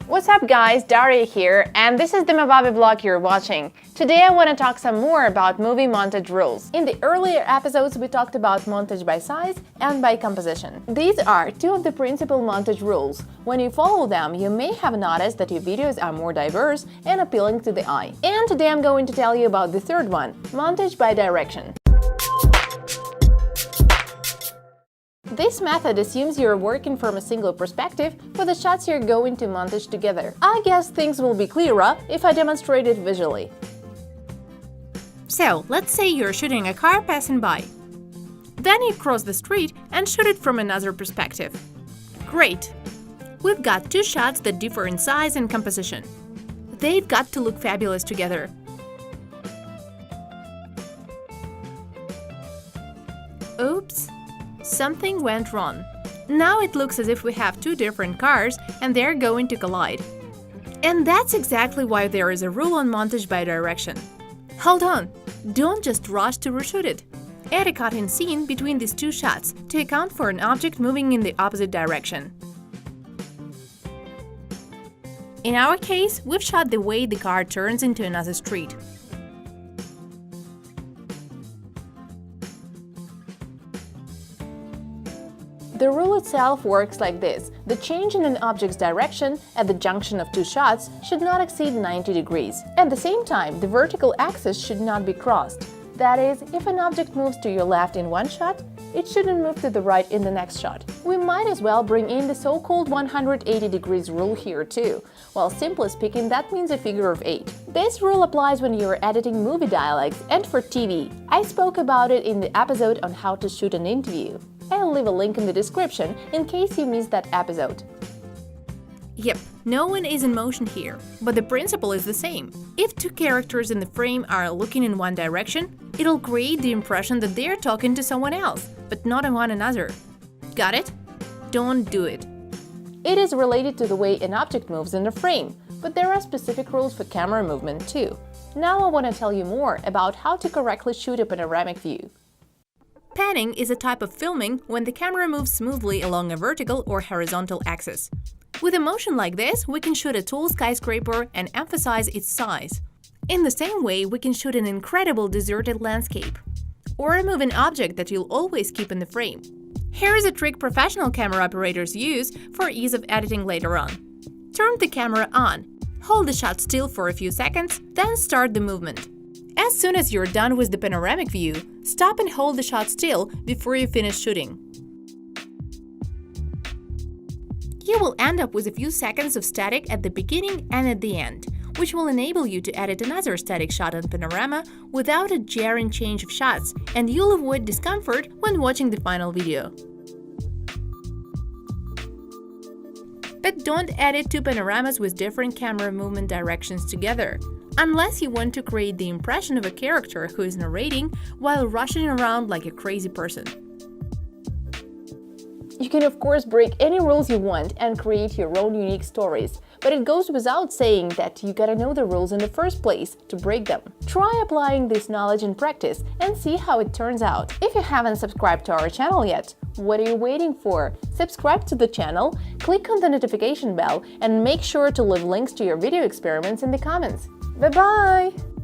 What's up guys, Daria here, and this is the Movavi vlog you're watching. Today I want to talk some more about movie montage rules. In the earlier episodes we talked about montage by size and by composition. These are two of the principal montage rules. When you follow them, you may have noticed that your videos are more diverse and appealing to the eye. And today I'm going to tell you about the third one, montage by direction. This method assumes you're working from a single perspective for the shots you're going to montage together. I guess things will be clearer if I demonstrate it visually. So, let's say you're shooting a car passing by. Then you cross the street and shoot it from another perspective. Great! We've got two shots that differ in size and composition. They've got to look fabulous together. Oops! Something went wrong. Now it looks as if we have two different cars and they're going to collide. And that's exactly why there is a rule on montage by direction. Hold on! Don't just rush to reshoot it. Add a cut-in scene between these two shots to account for an object moving in the opposite direction. In our case, we've shot the way the car turns into another street. The rule itself works like this. The change in an object's direction at the junction of two shots should not exceed 90 degrees. At the same time, the vertical axis should not be crossed. That is, if an object moves to your left in one shot, it shouldn't move to the right in the next shot. We might as well bring in the so-called 180 degrees rule here too. Well, simply speaking, that means a figure of 8. This rule applies when you're editing movie dialogues and for TV. I spoke about it in the episode on how to shoot an interview. I'll leave a link in the description in case you missed that episode. Yep, no one is in motion here, but the principle is the same. If two characters in the frame are looking in one direction, it'll create the impression that they're talking to someone else, but not in one another. Got it? Don't do it. It is related to the way an object moves in a frame, but there are specific rules for camera movement too. Now I want to tell you more about how to correctly shoot a panoramic view. Panning is a type of filming when the camera moves smoothly along a vertical or horizontal axis. With a motion like this, we can shoot a tall skyscraper and emphasize its size. In the same way, we can shoot an incredible deserted landscape. Or a moving object that you'll always keep in the frame. Here's a trick professional camera operators use for ease of editing later on. Turn the camera on, hold the shot still for a few seconds, then start the movement. As soon as you're done with the panoramic view, stop and hold the shot still before you finish shooting. You will end up with a few seconds of static at the beginning and at the end, which will enable you to edit another static shot on panorama without a jarring change of shots, and you'll avoid discomfort when watching the final video. But don't edit two panoramas with different camera movement directions together, unless you want to create the impression of a character who is narrating while rushing around like a crazy person. You can of course break any rules you want and create your own unique stories, but it goes without saying that you gotta know the rules in the first place to break them. Try applying this knowledge in practice and see how it turns out. If you haven't subscribed to our channel yet, what are you waiting for? Subscribe to the channel, click on the notification bell, and make sure to leave links to your video experiments in the comments. Bye-bye!